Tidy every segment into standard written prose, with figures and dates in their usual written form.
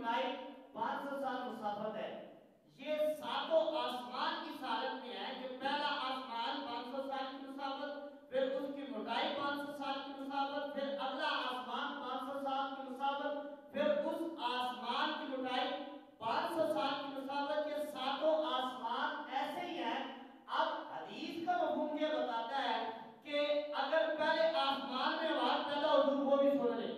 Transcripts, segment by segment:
لمبائی 500 سال مسافت ہے. یہ ساتوں آسمان اس حالت میں ہے کہ پہلا آسمان 500 سال کی مسافت، پھر اس کی موٹائی 500 سال کی مسافت، پھر اگلا آسمان 500 سال کی مسافت، پھر اس آسمان کی موٹائی 500 سال کی مسافت. کے ساتوں آسمان ایسے ہی ہیں. اب حدیث کا مفہوم یہ بتاتا ہے کہ اگر پہلے آسمان میں آواز پیدا ہو حضور وہ بھی سن لیں،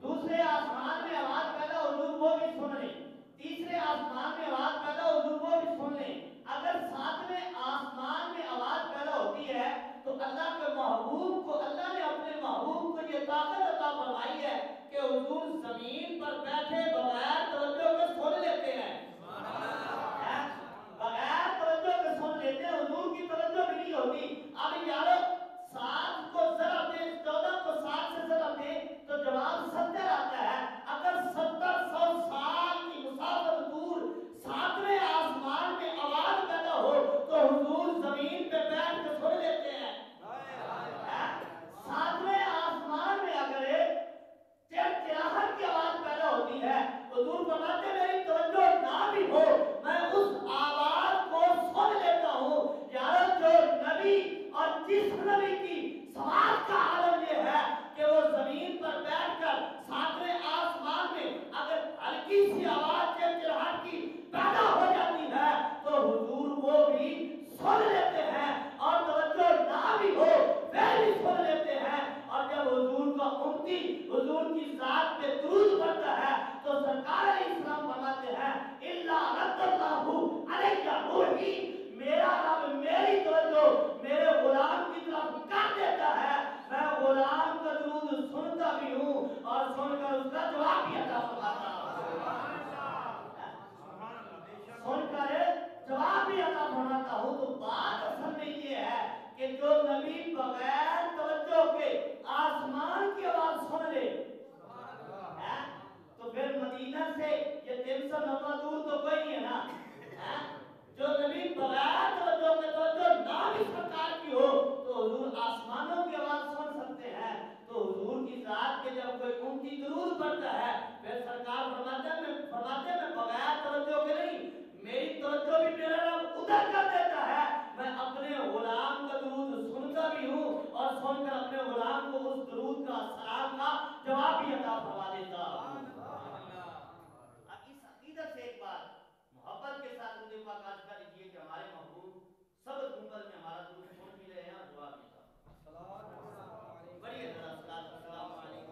دوسرے آسمان میں آواز پیدا ہو حضور وہ بھی سن لیں، تیسرے آسمان میں آواز پیدا ہو حضور وہ بھی سن لیں. اگر ساتویں آسمان میں آواز پیدا ہوتی ہے تو اللہ کے محبوب کو، اللہ نے اپنے محبوب کو یہ طاقت عطا فرمائی ہے کہ حضور زمین پر بیٹھے بغیر توجہ کے سن لیتے ہیں، بغیر توجہ کے سن لیتے ہیں، حضور کی توجہ بھی نہیں ہوتی. اب یارو 7 کو ضرب دیں، 14 کو 7 سے ضرب دیں تو جواب 70 آتا ہے. اگر 70 سال کی مسافت دور 7ویں آسمان میں آواز پیدا ہو تو حضور زمین پہ بیٹھ کے سن لیتے ہیں. 7ویں آسمان میں اگر چڑچڑاہٹ کی آواز پیدا ہوتی ہے حضور فرماتے ہیں میری توجہ نہ بھی ہو میں اس آواز کو سن لیتا ہوں. یار جو نبی اور جس نبی کی سماعت کا عالم یہ ہے کہ وہ زمین پر بیٹھ کر 7ویں آسمان میں اگر ہلکی سی آواز چڑچڑاہٹ کی پیدا ہو جاتی ہے تو حضور وہ بھی سن لیتے ہیں، اور توجہ نہ بھی ہو وہ بھی سن لیتے ہیں. اور جب حضور کا امتی حضور کی ذات پہ درود پڑھتا ہے تو سرکار علیہ السلام فرماتے ہیں الا رد اللہ علیہ روحی، میرا رب میری توجہ میرے غلام کی طرف کر دیتا ہے. میں غلام کا درود سنتا بھی ہوں اور سن کر اس کا جواب بھی عطا فرماتا ہوں، سن کر جواب بھی عطا فرماتا ہوں. تو بات اصل میں یہ ہے کہ جو نبی بغیر توجہ کے آسمان کی آواز سن لے تو پھر مدینہ سے یہ 390 دور تو کوئی نہیں ہے نا. جو نبی بغیر توجہ کے توجہ نہ بھی سرکار کی ہو تو حضور آسمانوں کی آواز سن سکتے ہیں. تو حضور کی ذات کے جب کوئی امتی درود پڑھتا ہے پھر سرکار فرماتے ہیں میں بغیر توجہ کے نہیں، میری توجہ بھی میرا رب ادھر کر دیتا ہے، میں اپنے غلام کا درود سنتا بھی ہوں اور سن کر اپنے غلام کو اس درود کا سلام کا جواب بھی عطا فرما دیتا ہوں. اب اس عقیدت سے ایک بات محبت کے ساتھ مجھے پاکاز کر لیجیے کہ ہمارے محبوب سب گنبد میں ہمارا درود سن بھی رہے ہیں اور جواب بھی تھا. بڑی السلام علیکم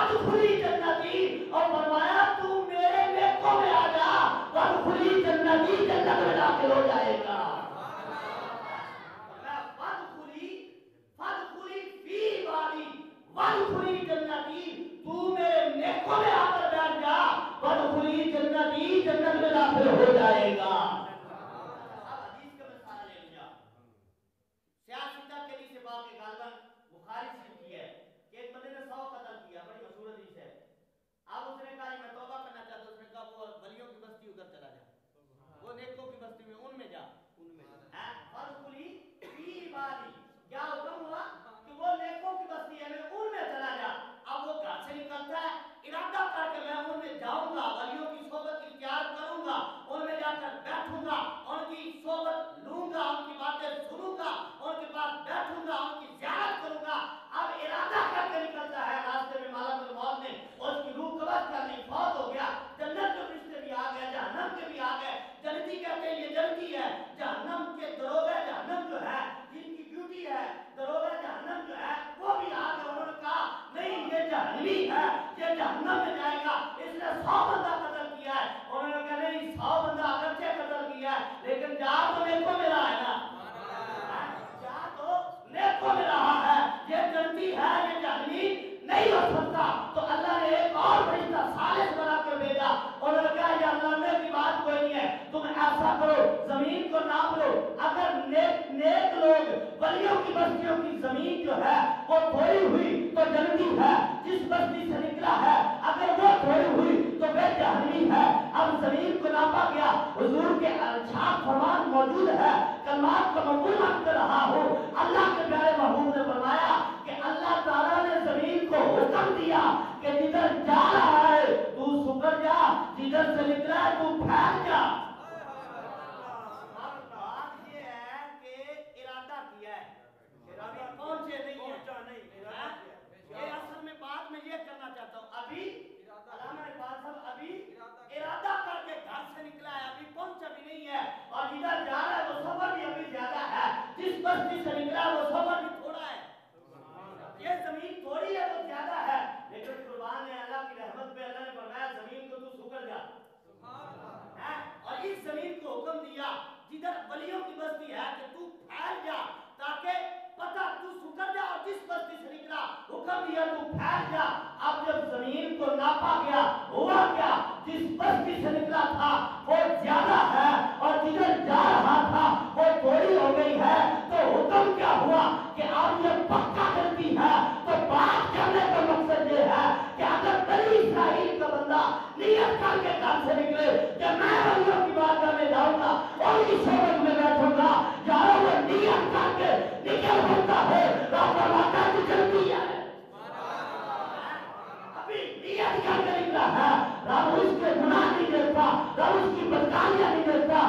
वदखुली जन्नती, और फरमाया तू मेरे नेकों में आ जा, वदखुली जन्नती, जन्नत में दाखिल हो जाएगा। वदखुली जन्नती, तू मेरे नेकों में आकर बैठ जा, वदखुली जन्नती, जन्नत में दाखिल हो जाएगा। अब हदीस का मसाला ले लिया। सियासत के लिए से बात के गालबन बुखारी से की है कि एक बंदे ने 100 कत्ल किया, बड़ी मशहूर हदीस है। अब उसने कहा मैं तौबा करना चाहता हूं, उसने कहा वो वलियों की बस्ती उधर चला जा, वो नेकों की बस्ती में उनमें जा, उनमें है। वदखुली फी इबादी, क्या हुक्म हुआ कि वो नेकों की बस्ती है, मैं उनमें चला जा। अब वो घर से निकलता है, इरादा करके मैं उनमें जाऊंगा, वलियों की सोबत इख्तियार करूंगा, उनमें जाकर बैठूंगा, उनकी सोबत लूंगा, उनकी बातें सुनूंगा, उनके पास बैठूंगा, उनकी ज़ियारत करूंगा। अब इरादा करके निकलता है, रास्ते में मालकुल मौत ने उसकी रूह कब्ज़ कर ली, फौत हो गया। जन्नत के फरिश्ते भी आ गए, जहन्नम के भी आ गए। जन्नती कहते हैं ये जन्नती है, जहन्नम के दरोगा जहन्नम जो है, जिनकी ड्यूटी है दरोगा जहन्नम जो है, वो भी आ गए। उन्होंने कहा नहीं ये जहन्नमी है, ये जहन्नम में जाएगा, इसने 100 बंदा कत्ल किया है। उन्होंने कहा नहीं 100 बंदा अगरचे कत्ल किया है, लेकिन जा तो नेकों में रहा है ना, जा तो नेकों में रहा है। ये जन्नती है, ये जहन्नमी नहीं हो सकता। तो अल्लाह ने एक और फरिश्ता सालिस बना कर भेजा। उन्होंने कहा ये अल्लाह ने की बात कोई नहीं है, तुम ऐसा करो जमीन को नाप लो, अगर नेक लोग वलियों की बस्तियों की जमीन जो है वो थोड़ी हुई तो जन्नती है, जिस बस्ती से निकला है अगर वो थोड़ी हुई तो वह जहन्नमी है। अब जमीन को नापा गया, हुजूर के छाप फरमान मौजूद है, कलमात का मफहूम कर रहा हूँ। अल्लाह के प्यारे महबूब ने फरमाया कि अल्लाह ताला ने जमीन को हुक्म दिया कि जिधर जा रहा है तू सुकर जा, जिधर से निकला है तू फैल जा। बात ये है कि इरादा किया है, अभी पहुंचे नहीं है, ये असल में बात मैं ये करना चाहता हूँ। अभी अल्लामा इकबाल साहब अभी इरादा करके घर से निकला है, अभी पहुंचा भी नहीं है, और जिधर जा रहा है वो सफर भी अभी ज्यादा है, जिस बस्ती से निकला वो सफर भी थोड़ा है, ये जमीन थोड़ी है वो ज्यादा है। लेकिन कुर्बान है अल्लाह की रहमत पे, अल्लाह ने फरमाया जमीन को तू सुकर जा, है, और इस जमीन को हुक्म दिया जिधर वलियों की बस्ती है कि तू फैल जा, ताकि पता तू सुकर जा, और जिस बस्ती से निकला हुक्म दिया तू फैल जा। अब जब जमीन को नापा गया हुआ क्या, जिस बस्ती से निकला था वो ज्यादा है और जिधर जा रहा था वो थोड़ी हो गई है। तो हुक्म क्या हुआ कि अब ये पक्का करती है। तो बात करने का मकसद ये है कि अगर बनी इस्राइल का बंदा नियत करके घर से निकले कि मैं वलियों की बारगाह में जाऊंगा और इस सोबत में बैठूंगा, यारो वो नियत करके निकल सकता है, रास्ता चलती है, अभी नियत करके निकला है, रब उसके गुनाह नहीं देता, रब उसकी बदकारियां नहीं देता,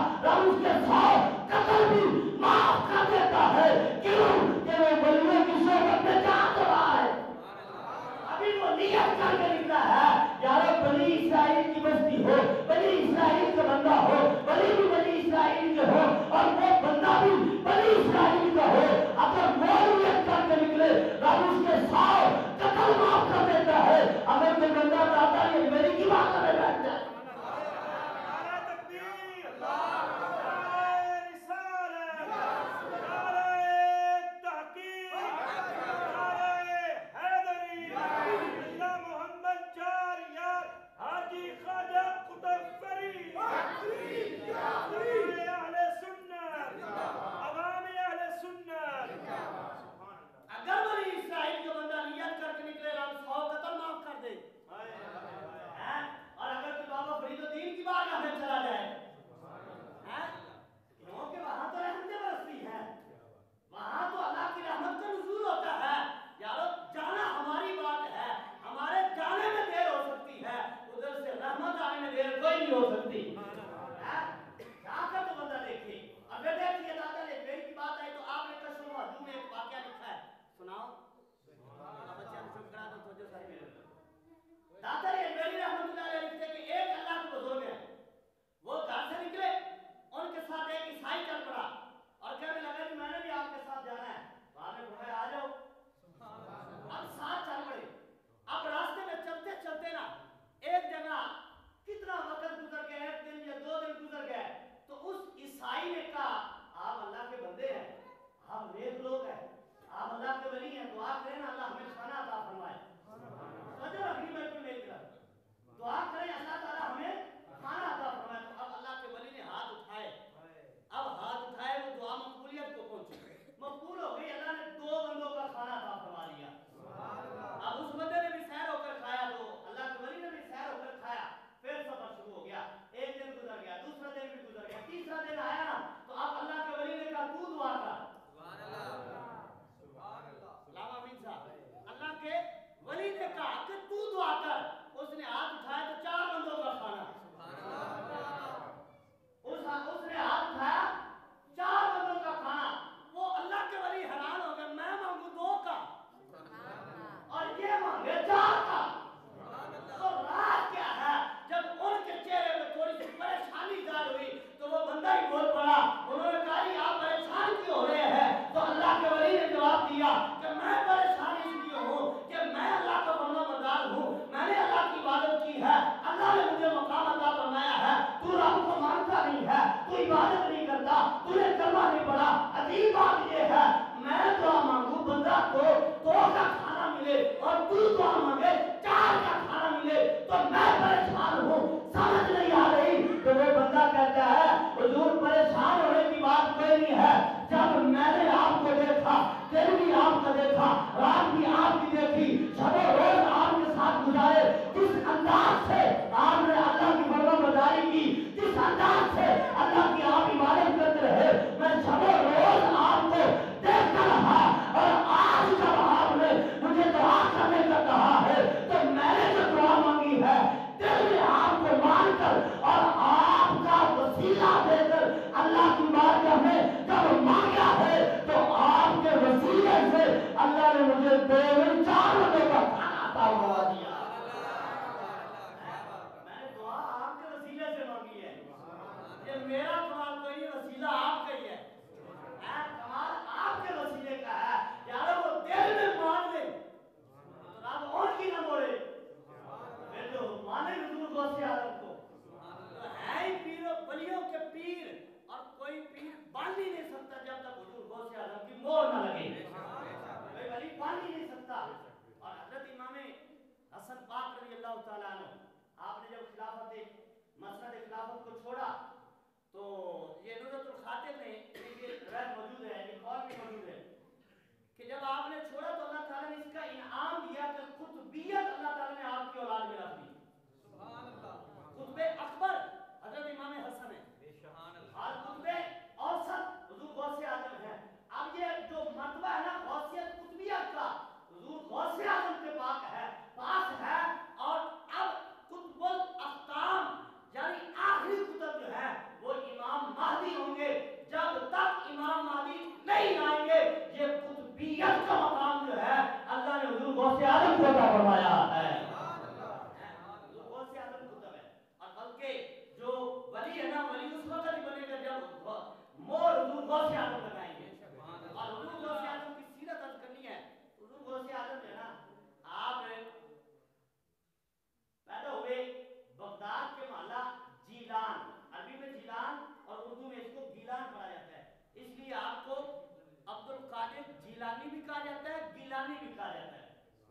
जिलानी भी कहा जाता है, गिलानी भी कहा जाता है।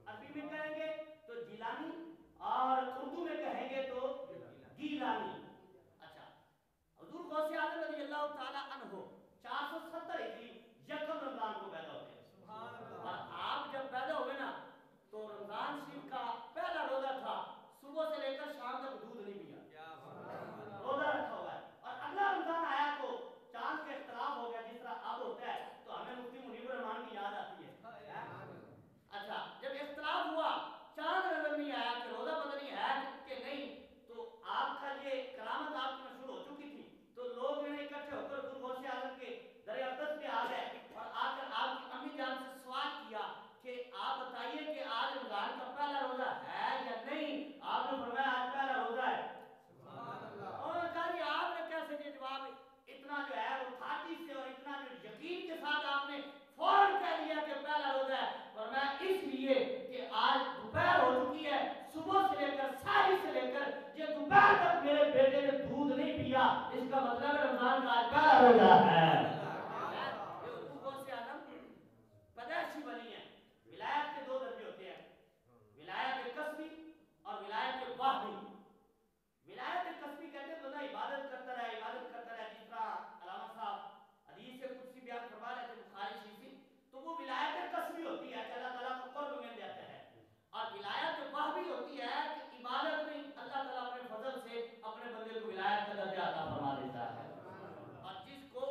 अरबी में कहेंगे तो जिलानी और उर्दू में कहेंगे तो गीलानी। अच्छा, हुजूर गौसे आजम रज़ियल्लाहु ताला अन्हु 470 हिजरी यकम रमजान को पैदा होते हैं। और आप जब पैदा हुए ना तो रमजान शरीफ का पहला रोजा था, सुबह से लेकर शाम तक दूध नहीं पिया, रोजा रखा हुआ है। और अगला रमजान आया तो चांद के इख्तिलाफ हो गया, जिस तरह अब होता है तो हमें मुफ्ती मुनीबुर रहमान की याद आती है। अच्छा, जब इख्तिलाफ हुआ, चांद नजर नहीं आया कि रोजा पता नहीं है कि नहीं, तो आपका ये करामत आपकी मशहूर हो चुकी थी, तो लोग मैंने इकट्ठे होकर हुजूर गौसे आजम के दर अक़दस पे आ गए और आकर आपकी अम्मी जान से सवाल किया कि आप बताइए कि आज रमजान का पहला रोजा है या नहीं। आपने फरमाया आज पहला रोजा है। और कहा आपने कैसे ये जवाब इतना जो है वो थाटी से और इतना जो यकीन के साथ आपने फौरन कह दिया कि पहला रोजा है। फरमाया इसलिए कि आज दोपहर हो चुकी है, सुबह से लेकर सारी से लेकर ये दोपहर तक मेरे बेटे ने दूध नहीं पिया, इसका मतलब रमजान का आज पहला रोजा है। पैदाइशी वली है। विलायत के दो दर्जे होते हैं, विलायत कसबी और विलायत वाहमी। विलायत कसबी कहते हैं बंदा इबादत करता रहे, इबादत करता रहे, जिस तरह अलामा साहब हदीस से कुछ बयान फरमा रहे थे बुखारी शरीफ से, तो वो विलायत कसबी होती है कि अल्लाह ताला को कुर्ब मिल जाता है। और विलायत वाहमी होती है कि इबादत में अल्लाह ताला अपने फजल से अपने बंदे को विलायत का दर्जा अता फरमा देता है। और जिसको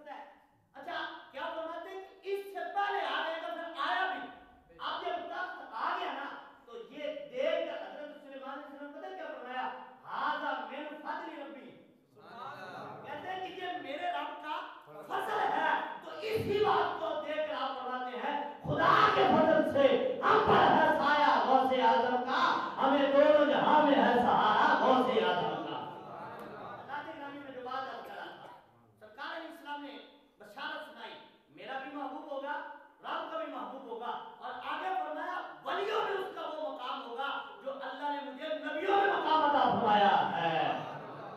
सकता है। अच्छा क्या फरमाते हैं कि इससे पहले आ गया तो फिर आया भी। अब जब तख्त आ गया ना तो ये देख कर हजरत सुलेमान अलैहिस्सलाम पता है क्या फरमाया, हाजा मिन फजल रब्बी, कहते हैं कि ये मेरे रब का फजल है। तो इसी बात को देख कर आप फरमाते हैं खुदा के फजल से हम पर है साया गौसे आजम का, हमें दोनों जहां में है सहारा गौसे आजम का। अल्लाह के नाम में जो बात अर्ज करा था, सरकार इस्लाम ने बशारत सुनाई, मेरा भी महबूब होगा, रब का भी महबूब होगा, और आगे फरमाया वलियों में उसका वो मकाम होगा जो अल्लाह ने मुझे नबियों में मकाम अता फरमाया है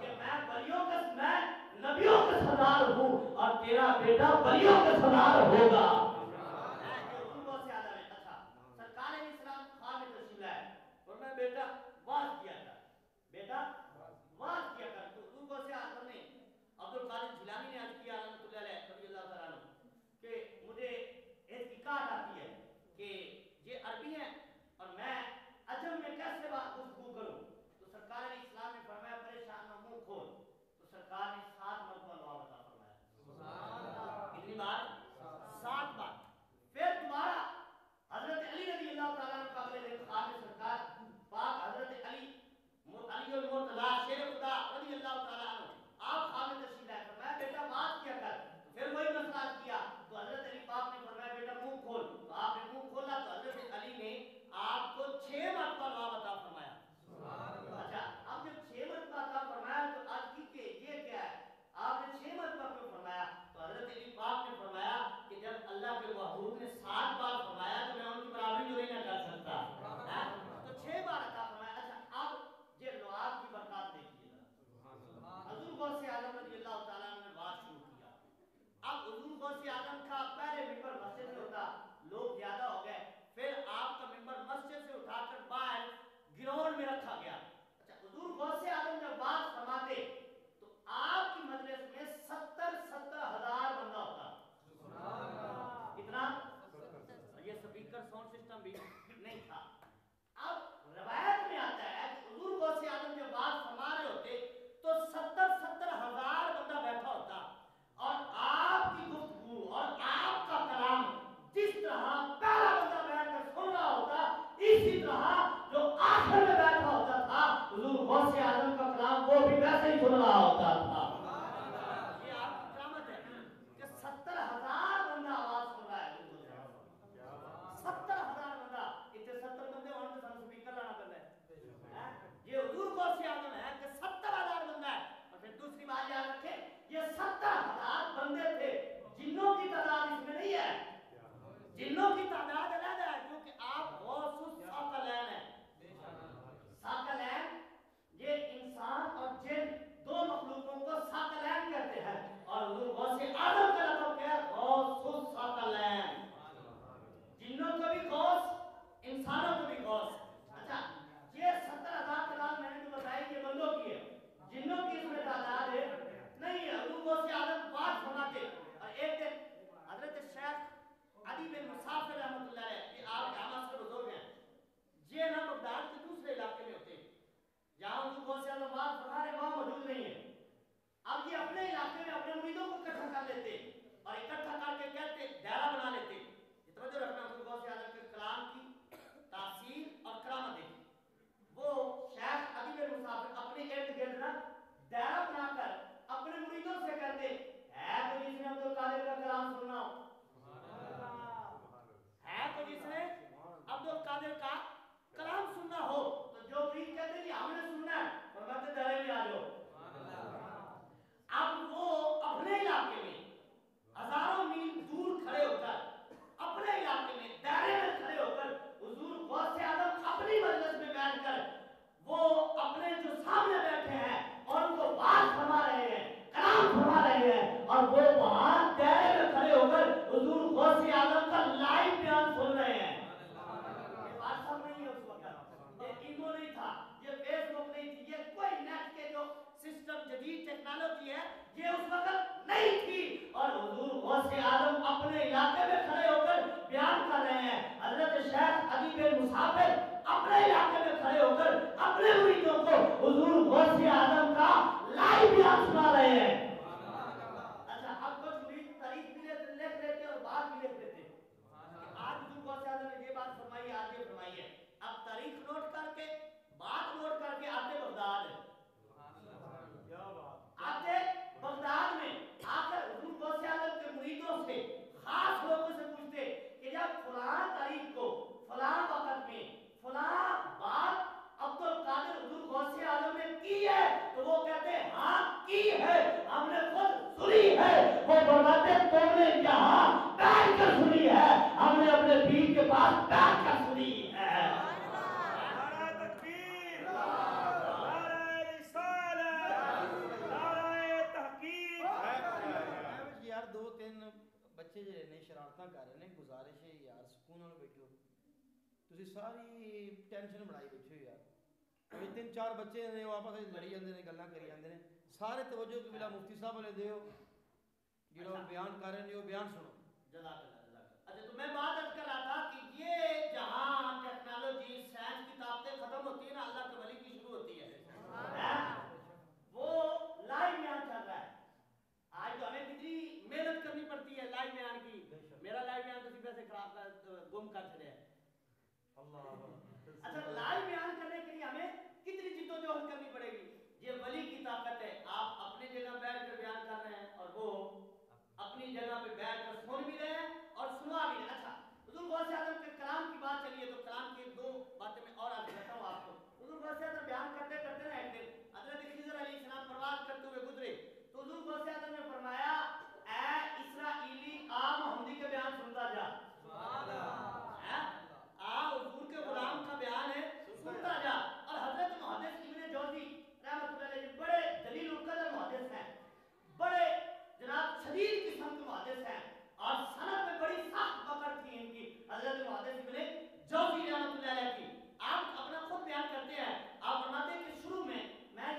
कि मैं नबियों के सरदार हूँ और तेरा बेटा वलियों के सरदार होगा। अच्छा सरकार इस्लाम खान में तशरीफ लाए और मैं बेटा वाज किया कर, बेटा वाज किया कर। तो उनको से आदम ने अब्दुल कादिर जिलानी ने अर्ज किया रहमतुल्लाह अलैह रज़ियल्लाहु तआला अन्हु कि मुझे एहतिकात आती है कि ये अरबी हैं और मैं अजम में कैसे बात गुफ्तगू करूं। तो सरकार इस्लाम ने फरमाया परेशान न मुंह खोल। तो सरकार ने 7 मरतबा दुआ बता फरमाया, सुभान अल्लाह। कितनी बार? 7 बार। फिर दोबारा हजरत अली रज़ी अल्लाह तआला अन्हु का अगले दिन ख्वाब में सरकार पाक हजरत अली अली मुर्तज़ा शेर खुदा रज़ी अल्लाह तआला अन्हु आप ख्वाब में तशरीफ लाए, फरमाया बेटा बात किया कर। फिर वही मसला किया तो हजरत अली पाक ने फरमाया बेटा मुंह खोल। तो आपने मुंह खोला तो हजरत अली ने आपको 6 मरतबा दुआ बता फरमाया, सुभान अल्लाह। अच्छा अब जब 6 मरतबा दुआ फरमाया तो आज की के ये क्या है, आपने 6 मरतबा क्यों फरमाया? तो हजरत अली पाक ने फरमाया कि जब अल्लाह के महबूब ने 7 बार फरमाया तो मैं उनकी बराबरी तो नहीं ना कर सकता है, तो 6 बार अता फरमाया। अच्छा अब ये लुआब की बरकत देखिए जरा, हुजूर गौसे आजम रज़ी अल्लाह तआला ने बात शुरू किया। अब हुजूर गौसे आजम का पहले मिंबर मस्जिद में होता, लोग ज्यादा हो गए, फिर आपका मिंबर मस्जिद से उठाकर बाहर ग्राउंड में रखा गया। अच्छा हुजूर गौसे आजम जब बात फरमाते तो आपकी मजलिस में 70 हज़ार बंदा होता, कितना? ये स्पीकर साउंड सिस्टम भी नहीं था। अब रवायत में आता है कि हुजूर गौसे आजम जब बात फरमा रहे होते तो 70 हज़ार बंदा बैठा होता और आपकी गुफ्तगू और आपका कलाम जिस तरह पहला बंदा बैठकर सुन रहा होता, इसी तरह जो आखिर में बैठा होता था हुजूर गौसे आजम का कलाम वो भी वैसे ही सुन रहा होता था। ये आपकी करामत है कि 70 हज़ार बंदा आवाज सुन रहा है। 70 हज़ार बंदा, इतने 70 बंदे होने तो ਸਾਨੂੰ स्पीकर लाना पड़ता है। ये हुजूर गौसे आजम है कि 70 हज़ार बंदा है। और फिर दूसरी बात याद रखें, ये 70 हज़ार बंदे थे, जिन्नों की तादाद इसमें नहीं है, जिन्नों की तादाद अलग है क्योंकि आप गौसुस साकलैन है। साकलैन ये इंसान और जिन दो मखलूकों को साकलैन कहते हैं और हुजूर गौसे आजम का लक़ब क्या है? गौसुस साकलैन, जिन्नों को भी गौस, इंसानों को भी गौस। अच्छा ये 70 हज़ार तादाद मैंने तो बताई ये बंदों की है, जिन्नों की इसमें तादाद है नहीं है। हुजूर गौसे आजम बात फरमाते और एक दिन हजरत शेख अदी बिन मुसाफिर रहमतुल्लाह अलैह, ये आपके आमास के बुजुर्ग हैं, ये ना बगदाद के दूसरे इलाके में होते जहां हुजूर गौसे आजम बात फरमा रहे वहां मौजूद नहीं है। अब ये अपने इलाके में अपने मुरीदों को इकट्ठा कर लेते और इकट्ठा करके कहते दायरा बना लेते। तवज्जो रखना, हुजूर गौसे आजम के कलाम की तासीर और करामत देखिए। वो शेख अदी बिन मुसाफिर अपने इर्द गिर्द ना दायरा बनाकर अपने मुरीदों से कहते है तो जिसने अब्दुल कादिर का कलाम सुनना हो, है तो जिसने अब्दुल कादिर का कलाम सुनना हो, तो जो मुरीद कहते कि हमने सुनना है फरमाते दायरे में आ जाओ। अब वो अपने इलाके में हजारों मील दूर खड़े होकर अपने इलाके में दायरे में खड़े होकर हुजूर गौसे आजम अपनी मजलिस में बैठकर वो अपने जो सामने बैठे हैं और उनको बात फरमा रहे हैं, कलाम फरमा रहे हैं और वो वहां दायरे में खड़े होकर हुजूर गौसे आजम का लाइव बयान सुन रहे हैं। ये व्हाट्सएप नहीं है उस वक्त, ये ईमो नहीं था, ये फेसबुक नहीं थी, ये कोई नेट के जो सिस्टम जदीद टेक्नोलॉजी है ये उस वक्त नहीं थी। और हुजूर गौसे आजम अपने इलाके में खड़े होकर बयान कर रहे हैं। हजरत शेख अदी बिन मुसाफिर अपने इलाके में खड़े होकर अपने मुरीदों को हुजूर गौसे आजम का लाइव बयान सुना रहे हैं। अच्छा अब कुछ मुरीद بچے جڑے نے شرارتاں کر رہے نے گزارش ہے یار سکون نال بیٹھو تسی ساری ٹینشن بنائی بیٹھے ہو یار یہ 3-4 بچے نے وہ آپس میں لڑی جاندے نے گلاں کری جاندے نے سارے توجہ کو بلا مفتی صاحب والے دیو جڑا بیان کر رہے نے وہ بیان سنو جزاک اللہ اچھا تو میں بات عرض کر رہا تھا کہ یہ جہاں ٹیکنالوجی سائنس کی طاقتیں ختم ہوتی ہیں نا اللہ کے ولی کی شروع ہوتی ہے وہ لائیو بیان چل رہا ہے آج تو ہمیں کتنی محنت کرنی پڑتی ہے لائیو بیان کی میرا لائیو بیان تو صرف ایسے خراب کر گم کر چھڑے ہیں اچھا لائیو بیان کرنے کے لیے ہمیں کتنی جدوجہد کرنی پڑے گی یہ ولی کی طاقت ہے آپ اپنی جگہ بیٹھ کر بیان کر رہے ہیں اور وہ اپنی جگہ پہ بیٹھ کر سن بھی رہے ہیں اور سنوا بھی رہے ہیں اچھا حضور غوث اعظم کے کلام کی بات چلیے تو کلام کی 2 باتیں میں اور عرض کرتا ہوں آپ کو حضور غوث اعظم بیان کرتے کرتے نا ایک دن حضرت خضر علیہ السلام پرواز کرتے ہوئے گزرے تو حضور غوث اعظم نے فرمایا اے اسرائیلی آ محمدی کے بیان سنتا جا سبحان اللہ حضور کے غلام کا بیان ہے سنتا جا اور حضرت محدث ابن جوزی رحمۃ اللہ علیہ بڑے دلیل القدر محدث ہیں بڑے جناب شدید قسم کے محدث ہیں اور سند میں بڑی سخت پکڑ تھی ان کی حضرت محدث ابن جوزی رحمۃ اللہ علیہ کی آپ اپنا خود بیان کرتے ہیں آپ فرماتے ہیں کہ شروع میں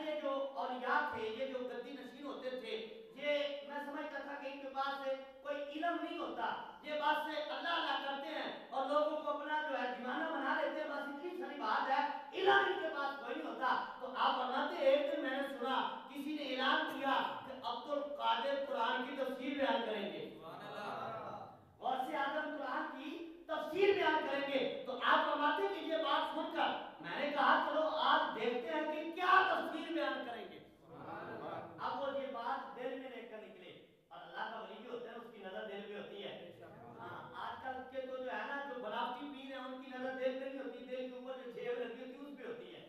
یہ جو اولیاء تھے یہ جو گدی نشین ہوتے تھے یہ میں سمجھتا تھا کہ ان کے پاس سے کوئی علم نہیں ہوتا یہ بات سے اللہ اللہ کرتے ہیں اور لوگوں کو اپنا جو ہے دیوانہ بنا لیتے ہیں بس اتنی ساری بات ہے علم ان کے پاس کوئی نہیں ہوتا تو آپ فرماتے ہیں ایک دن میں نے سنا کسی نے اعلان کیا کہ عبد القادر قرآن کی تفسیر بیان کریں گے غوث اعظم قرآن کی تفسیر بیان کریں گے تو آپ فرماتے ہیں کہ یہ بات سن کر میں نے کہا چلو آج دیکھتے ہیں کہ کیا تفسیر بیان کریں گے اب وہ یہ بات دل میں لے کر نکلے اور اللہ کا ولی جو ہوتا ہے اس کی نظر دل پہ ہوتی ہے آج کل کے تو جو ہے نا جو بناوٹی پیر ہیں ان کی نظر دل پہ نہیں ہوتی دل کے اوپر جو جیب لگی ہوتی ہے اس پہ ہوتی ہے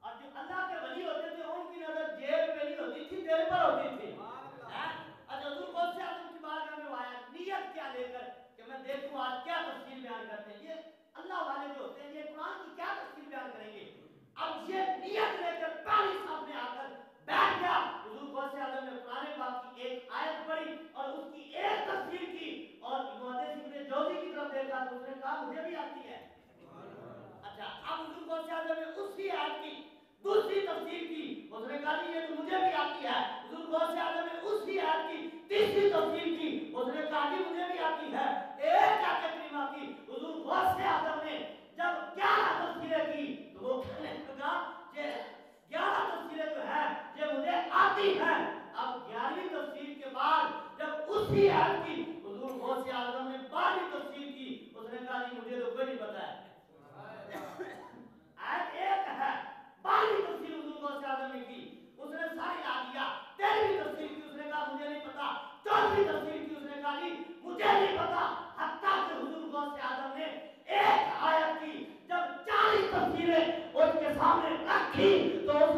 اور جو اللہ کے ولی ہوتے تھے ان کی نظر جیب پہ نہیں ہوتی تھی دل پر ہوتی تھی اچھا حضور غوث اعظم کی بارگاہ میں آیا نیت کیا لے کر کہ میں دیکھوں آج کیا تفسیر بیان کرتے ہیں یہ اللہ والے جو ہوتے ہیں یہ قرآن کی کیا تفسیر بیان کریں گے اب یہ نیت لے کر پہلی سامنے آ کر بیٹھ گیا حضور غوث اعظم نے قرآن پاک کی ایک آیت پڑھی اور اس کی ایک تفسیر کی اور محدث ابن جوزی کی طرف دیکھا تو اس نے کہا مجھے بھی آتی ہے اچھا اب حضور غوث اعظم نے اسی آیت کی دوسری تفسیر کی اس نے کہا یہ تو مجھے بھی آتی ہے حضور غوث اعظم نے اسی آیت کی تیسری تفسیر کی اس نے کہا کہ مجھے بھی آتی ہے ایک آیت کریمہ کی حضور غوث اعظم نے جب 11 تفسیریں کی تو وہ کہنے لگا کہ 11 تفسیریں جو ہے یہ مجھے آتی ہے اب 11ویں تفسیر کے بعد جب اسی آیت کی حضور غوث اعظم نے 12ویں تفسیر کی اس نے کہا مجھے تو کوئی نہیں پتا ہے آیت ایک ہے 12ویں تفسیر حضور غوث اعظم نے کی اس نے ساری لا دیا 13ویں تفسیر کی اس نے کہا مجھے نہیں پتا 14ویں تفسیر کی اس نے کہا مجھے نہیں پتا حتیٰ کہ حضور غوث اعظم نے ایک آیت کی جب 40 تفسیریں اس کے سامنے رکھی تو اس